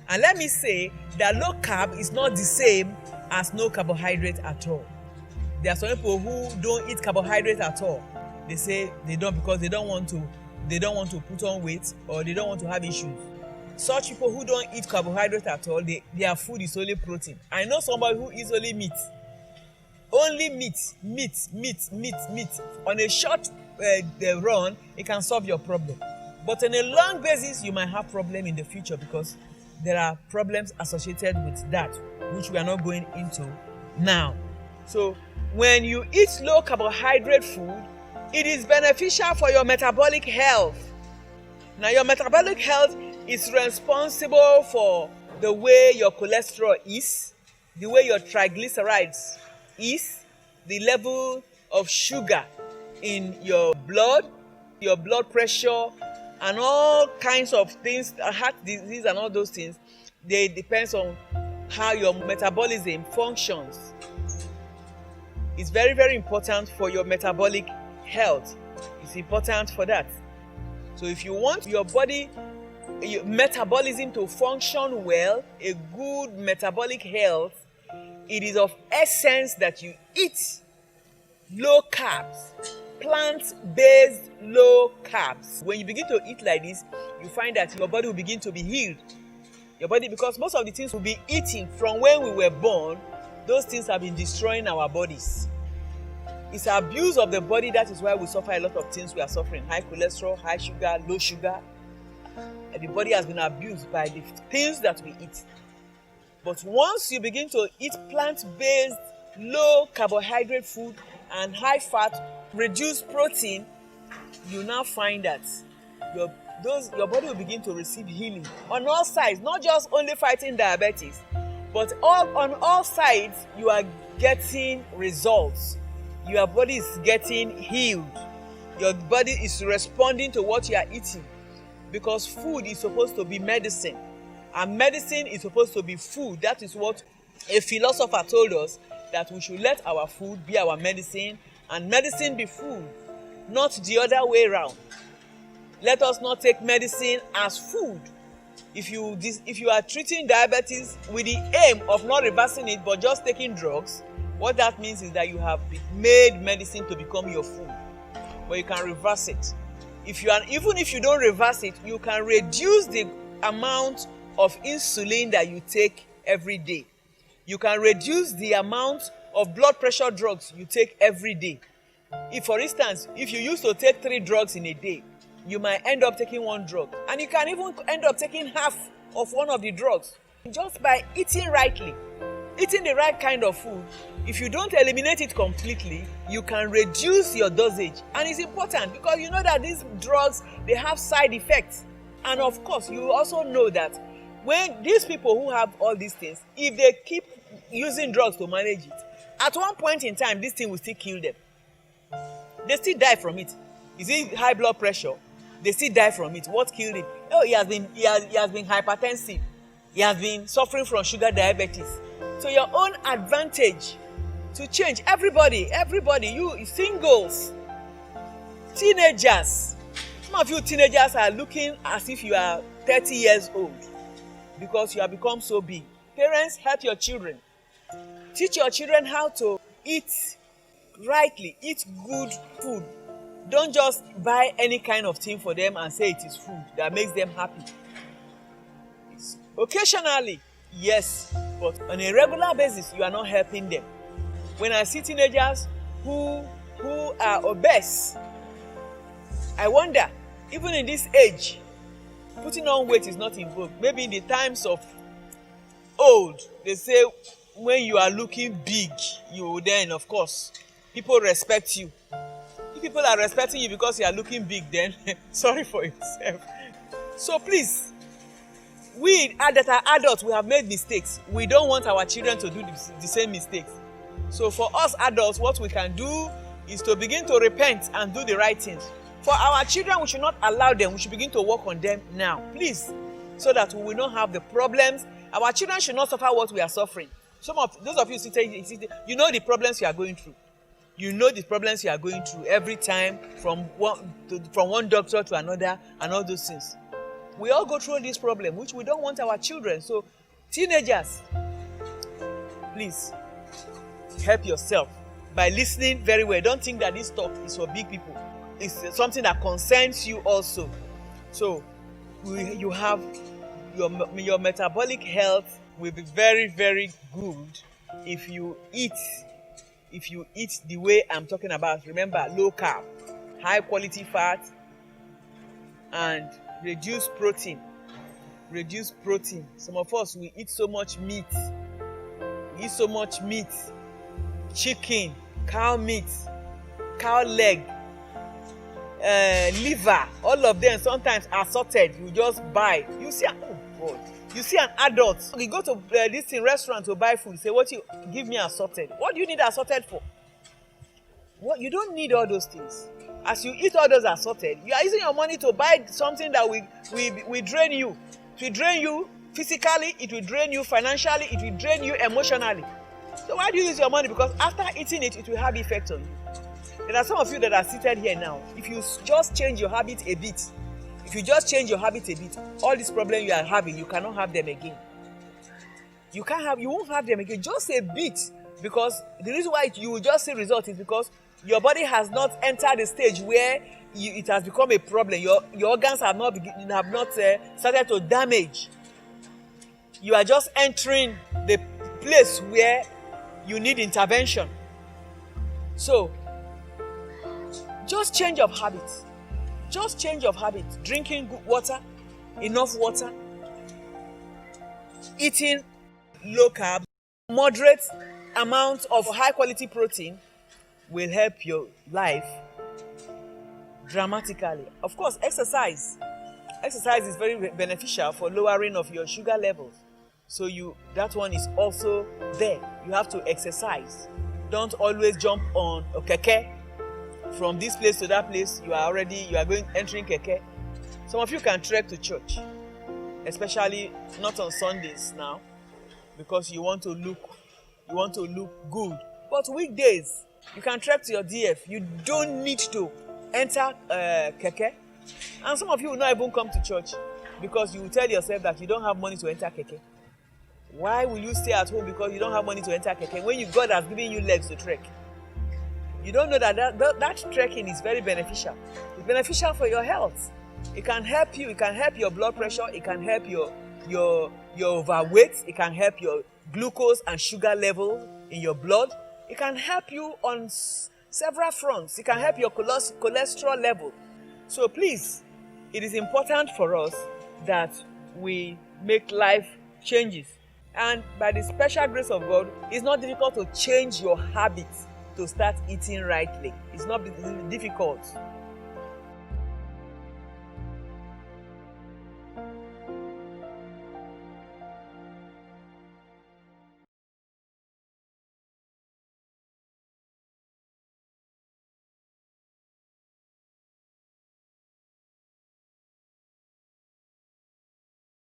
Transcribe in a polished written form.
And let me say that low carb is not the same as no carbohydrate at all. There are some people who don't eat carbohydrate at all. They say they don't because they don't want to put on weight, or they don't want to have issues. Such people who don't eat carbohydrate at all, their food is only protein. I know somebody who eats only meat. Only meat. On a short run, it can solve your problem. But on a long basis, you might have problem in the future, because there are problems associated with that, which we are not going into now. So when you eat low carbohydrate food, it is beneficial for your metabolic health. Now, your metabolic health is responsible for the way your cholesterol is, the way your triglycerides is, the level of sugar in your blood pressure, and all kinds of things, heart disease and all those things. They depends on how your metabolism functions. It's very, very important for your metabolic health. It's important for that. So if you want your body, your metabolism to function well, a good metabolic health, it is of essence that you eat low carbs, plant-based low carbs. When you begin to eat like this, you find that your body will begin to be healed. Your body, because most of the things we'll be eating from when we were born, those things have been destroying our bodies. It's abuse of the body. That is why we suffer a lot of things we are suffering. High cholesterol, high sugar, low sugar. And the body has been abused by the things that we eat. But once you begin to eat plant-based, low carbohydrate food and high fat, reduced protein, you now find that your body will begin to receive healing on all sides, not just only fighting diabetes, but on all sides you are getting results. Your body is getting healed. Your body is responding to what you are eating, because food is supposed to be medicine, and medicine is supposed to be food. That is what a philosopher told us, that we should let our food be our medicine and medicine be food, not the other way around. Let us not take medicine as food. If you are treating diabetes with the aim of not reversing it but just taking drugs, what that means is that you have made medicine to become your food. But you can reverse it. Even if you don't reverse it, you can reduce the amount of insulin that you take every day. You can reduce the amount of blood pressure drugs you take every day. If, for instance, if you used to take 3 drugs in a day, you might end up taking 1 drug. And you can even end up taking half of one of the drugs. Just by eating rightly, eating the right kind of food. If you don't eliminate it completely, you can reduce your dosage. And it's important, because you know that these drugs, they have side effects. And of course, you also know that when these people who have all these things, if they keep using drugs to manage it, at one point in time, this thing will still kill them. They still die from it. Is it high blood pressure? They still die from it. What killed him? Oh, he has been hypertensive. He has been suffering from sugar diabetes. So your own advantage to change. Everybody, you singles, teenagers. Some of you teenagers are looking as if you are 30 years old, because you have become so big. Parents, help your children. Teach your children how to eat rightly, eat good food. Don't just buy any kind of thing for them and say it is food that makes them happy. Occasionally, yes, but on a regular basis, you are not helping them. When I see teenagers who are obese, I wonder, even in this age, putting on weight is not in vogue. Maybe in the times of old, they say when you are looking big, you then, of course, people respect you. If people are respecting you because you are looking big, then sorry for yourself. So please, we that are adults, we have made mistakes. We don't want our children to do the same mistakes. So for us adults, what we can do is to begin to repent and do the right things. For our children, we should not allow them. We should begin to work on them now, please, so that we will not have the problems. Our children should not suffer what we are suffering. Those of you sitting, you know the problems you are going through. You know the problems you are going through every time, from one doctor to another, and all those things. We all go through this problem, which we don't want our children. So, teenagers, please help yourself by listening very well. Don't think that this talk is for big people. It's something that concerns you also. So, you have your metabolic health will be very, very good if you eat the way I'm talking about. Remember, low carb, high quality fat, and reduce protein. Some of us, we eat so much meat. Chicken, cow meat, cow leg, liver, all of them sometimes assorted. You just buy. You see, oh God, you see an adult. You go to this restaurant to buy food. Say, what you give me assorted? What do you need assorted for? What, you don't need all those things. As you eat all those assorted, you are using your money to buy something that will drain you. It will drain you physically, it will drain you financially, it will drain you emotionally. So why do you use your money? Because after eating it, it will have effect on you. There are some of you that are seated here now. If you just change your habit a bit, all these problems you are having, you cannot have them again. You won't have them again. Just a bit. Because the reason why you will just see results is because your body has not entered the stage where it has become a problem. Your organs have not started to damage. You are just entering the place where you need intervention. So, just change of habits. Drinking good water, enough water. Eating low carb, moderate amount of high quality protein will help your life dramatically. Of course, exercise is very beneficial for lowering of your sugar levels. So that one is also there. You have to exercise. Don't always jump on a keke. From this place to that place, you are entering keke. Some of you can trek to church, especially not on Sundays now, because you want to look good. But weekdays, you can trek to your DF. You don't need to enter keke. And some of you will not even come to church because you will tell yourself that you don't have money to enter keke. Why will you stay at home because you don't have money to enter keke when God has given you legs to trek? You don't know that trekking is very beneficial. It's beneficial for your health. It can help you. It can help your blood pressure. It can help your overweight. It can help your glucose and sugar level in your blood. It can help you on several fronts. It can help your cholesterol level. So please, it is important for us that we make life changes. And by the special grace of God, it's not difficult to change your habits to start eating rightly. It's not difficult.